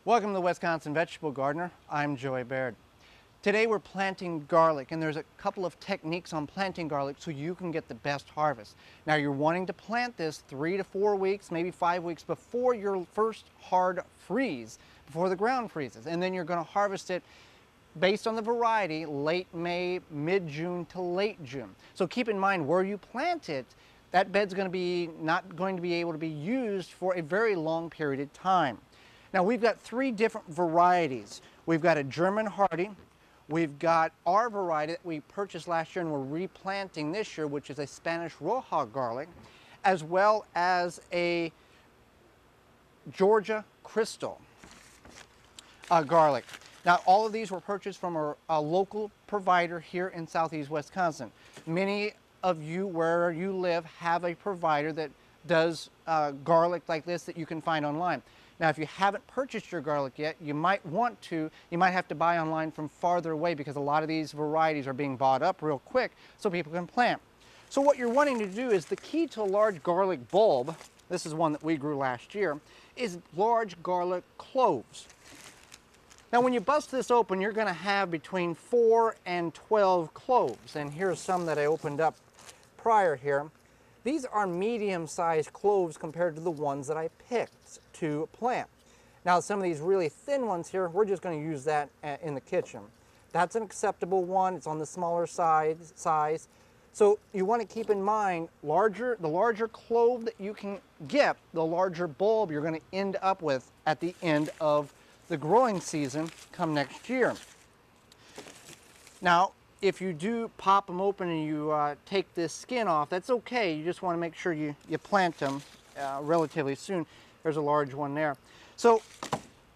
Welcome to the Wisconsin Vegetable Gardener. I'm Joey Baird. Today we're planting garlic, and there's a couple of techniques on planting garlic so you can get the best harvest. Now you're wanting to plant this 3 to 4 weeks, maybe 5 weeks before your first hard freeze, before the ground freezes, and then you're going to harvest it based on the variety late May, mid-June to late June. So keep in mind where you plant it, that bed's going to be not going to be able to be used for a very long period of time. Now we've got 3 different varieties. We've got a German hardy, we've got our variety that we purchased last year and we're replanting this year, which is a Spanish Roja garlic, as well as a Georgia Crystal garlic. Now all of these were purchased from a local provider here in southeast Wisconsin. Many of you where you live have a provider that does garlic like this that you can find online. Now, if you haven't purchased your garlic yet, you might have to buy online from farther away because a lot of these varieties are being bought up real quick so people can plant. So what you're wanting to do is the key to a large garlic bulb, this is one that we grew last year, is large garlic cloves. Now, when you bust this open, you're going to have between 4 and 12 cloves. And here's some that I opened up prior here. These are medium-sized cloves compared to the ones that I picked to plant. Now some of these really thin ones here, we're just going to use that in the kitchen. That's an acceptable one. It's on the smaller size. So you want to keep in mind, the larger clove that you can get, the larger bulb you're going to end up with at the end of the growing season come next year. Now, if you do pop them open and you take this skin off, that's okay. You just want to make sure you plant them relatively soon. There's a large one there. So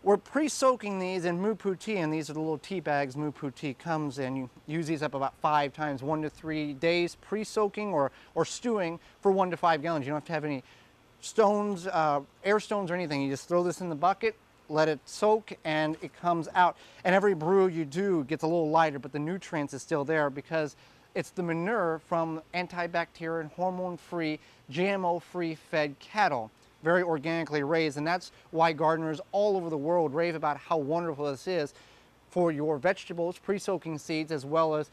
we're pre-soaking these in moo-poo tea, and these are the little tea bags moo-poo tea comes in. You use these up about 5 times, 1 to 3 days pre-soaking or stewing for 1 to 5 gallons. You don't have to have any stones, air stones or anything. You just throw this in the bucket, let it soak, and it comes out. And every brew you do gets a little lighter, but the nutrients is still there because it's the manure from antibacterial and hormone-free, GMO-free fed cattle, very organically raised. And that's why gardeners all over the world rave about how wonderful this is for your vegetables, pre-soaking seeds, as well as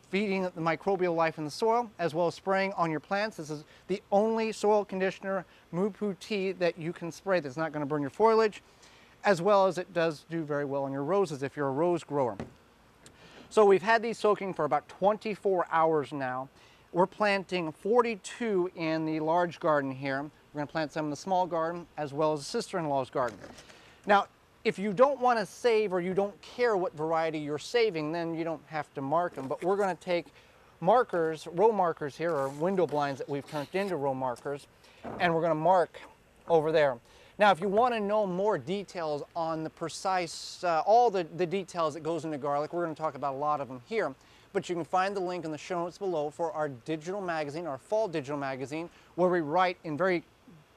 feeding the microbial life in the soil, as well as spraying on your plants. This is the only soil conditioner moo-poo tea that you can spray that's not going to burn your foliage, as well as it does do very well on your roses if you're a rose grower. So we've had these soaking for about 24 hours now. We're planting 42 in the large garden here. We're going to plant some in the small garden as well as the sister-in-law's garden. Now, if you don't want to save or you don't care what variety you're saving, then you don't have to mark them. But we're going to take markers, row markers here, or window blinds that we've turned into row markers, and we're going to mark over there. Now, if you want to know more details on the precise, all the details that goes into garlic, we're going to talk about a lot of them here. But you can find the link in the show notes below for our digital magazine, our fall digital magazine, where we write in very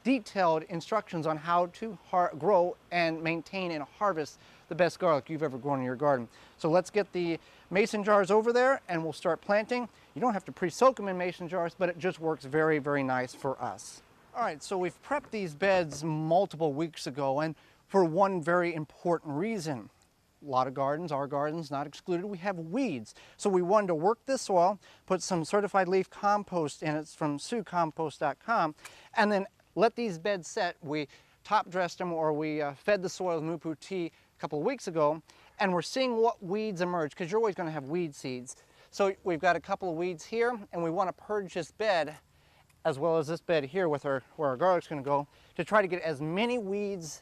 detailed instructions on how to grow and maintain and harvest the best garlic you've ever grown in your garden. So let's get the mason jars over there and we'll start planting. You don't have to pre-soak them in mason jars, but it just works very, very nice for us. All right, so we've prepped these beds multiple weeks ago, and for one very important reason. A lot of gardens, our gardens not excluded, we have weeds. So we wanted to work this soil, put some certified leaf compost in it from SueCompost.com, and then let these beds set. We top dressed them, or we fed the soil with moo-poo tea a couple of weeks ago, and we're seeing what weeds emerge, because you're always going to have weed seeds. So we've got a couple of weeds here, and we want to purge this bed as well as this bed here with where our garlic's going to go, to try to get as many weeds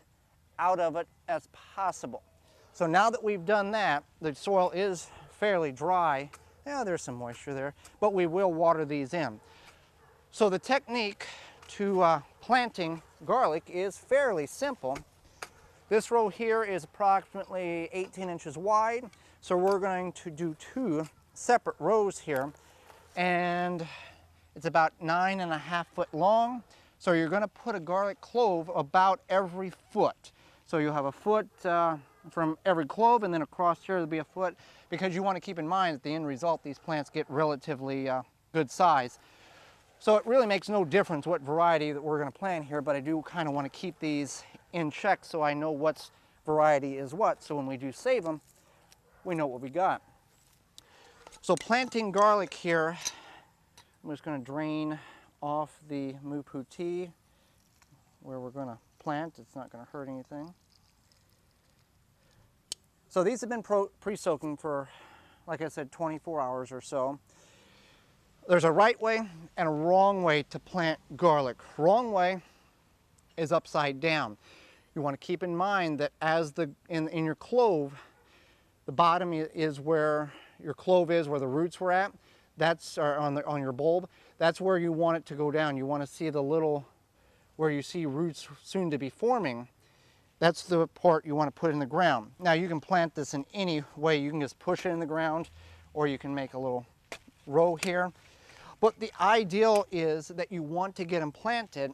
out of it as possible. So now that we've done that, the soil is fairly dry. Yeah, there's some moisture there, but we will water these in. So the technique to planting garlic is fairly simple. This row here is approximately 18 inches wide, so we're going to do 2 separate rows here, and it's about 9.5 foot long. So you're going to put a garlic clove about every foot. So you'll have a foot from every clove, and then across here there'll be a foot, because you want to keep in mind at the end result these plants get relatively good size. So it really makes no difference what variety that we're going to plant here, but I do kind of want to keep these in check so I know what's variety is what. So when we do save them, we know what we got. So planting garlic here, I'm just going to drain off the muputi where we're going to plant. It's not going to hurt anything. So these have been pre-soaking for, like I said, 24 hours or so. There's a right way and a wrong way to plant garlic. Wrong way is upside down. You want to keep in mind that as in your clove, the bottom is where your clove is, where the roots were at. That's on your bulb. That's where you want it to go down. You want to see the little, where you see roots soon to be forming. That's the part you want to put in the ground. Now you can plant this in any way. You can just push it in the ground, or you can make a little row here. But the ideal is that you want to get them planted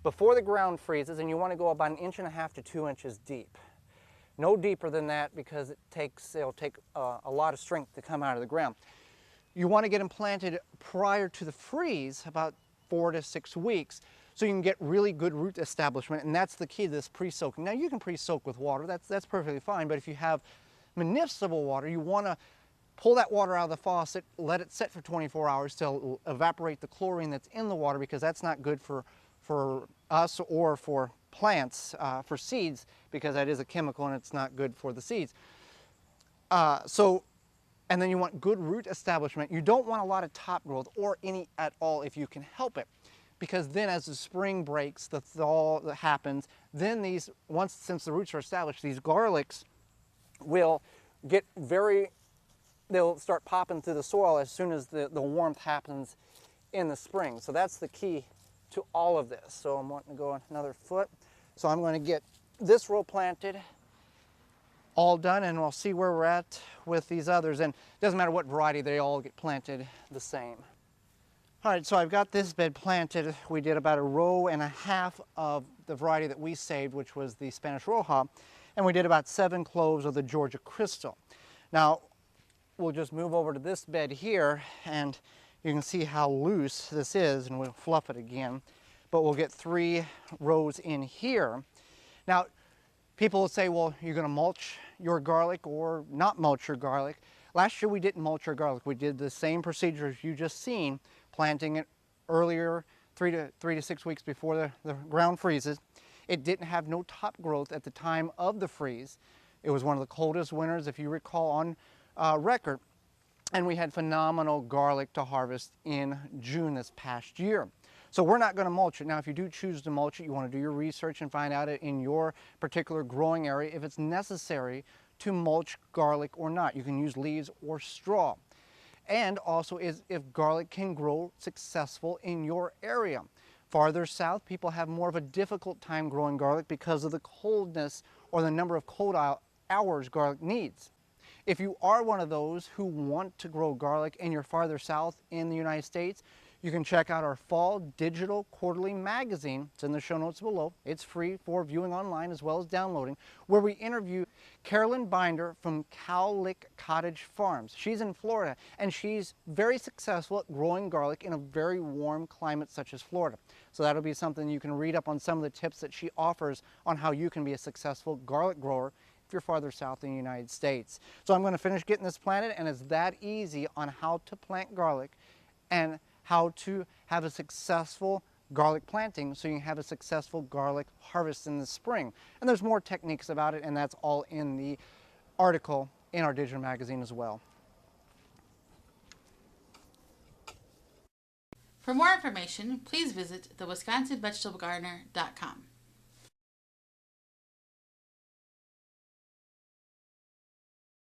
before the ground freezes, and you want to go about 1.5 inches to 2 inches deep. No deeper than that, because it'll take a lot of strength to come out of the ground. You want to get them planted prior to the freeze, about 4 to 6 weeks, so you can get really good root establishment, and that's the key to this pre-soaking. Now you can pre-soak with water, that's perfectly fine, but if you have municipal water, you want to pull that water out of the faucet, let it sit for 24 hours to evaporate the chlorine that's in the water, because that's not good for us or for plants, for seeds, because that is a chemical and it's not good for the seeds. And then you want good root establishment. You don't want a lot of top growth or any at all if you can help it, because then as the spring breaks, the thaw that happens, then since the roots are established, these garlics will get they'll start popping through the soil as soon as the warmth happens in the spring. So that's the key to all of this. So I'm wanting to go another foot. So I'm going to get this row planted, all done, and we'll see where we're at with these others. And it doesn't matter what variety, they all get planted the same. All right, so I've got this bed planted. We did about 1.5 rows of the variety that we saved, which was the Spanish Roja, and we did about 7 cloves of the Georgia Crystal. Now, we'll just move over to this bed here, and you can see how loose this is, and we'll fluff it again. But we'll get 3 rows in here. Now, people will say, well, you're going to mulch your garlic or not mulch your garlic. Last year we didn't mulch our garlic. We did the same procedure as you just seen, planting it earlier, 3 to 6 weeks before the ground freezes. It didn't have no top growth at the time of the freeze. It was one of the coldest winters, if you recall, on record. And we had phenomenal garlic to harvest in June this past year. So we're not going to mulch it. Now, if you do choose to mulch it, you want to do your research and find out in your particular growing area if it's necessary to mulch garlic or not. You can use leaves or straw. And also if garlic can grow successful in your area. Farther south, people have more of a difficult time growing garlic because of the coldness or the number of cold hours garlic needs. If you are one of those who want to grow garlic and you're farther south in the United States, you can check out our fall digital quarterly magazine. It's in the show notes below. It's free for viewing online as well as downloading, where we interview Carolyn Binder from Cowlick Cottage Farms. She's in Florida, and she's very successful at growing garlic in a very warm climate such as Florida. So that'll be something you can read up on, some of the tips that she offers on how you can be a successful garlic grower if you're farther south in the United States. So I'm going to finish getting this planted, and it's that easy on how to plant garlic and how to have a successful garlic planting so you can have a successful garlic harvest in the spring. And there's more techniques about it, and that's all in the article in our digital magazine as well. For more information, please visit thewisconsinvegetablegardener.com.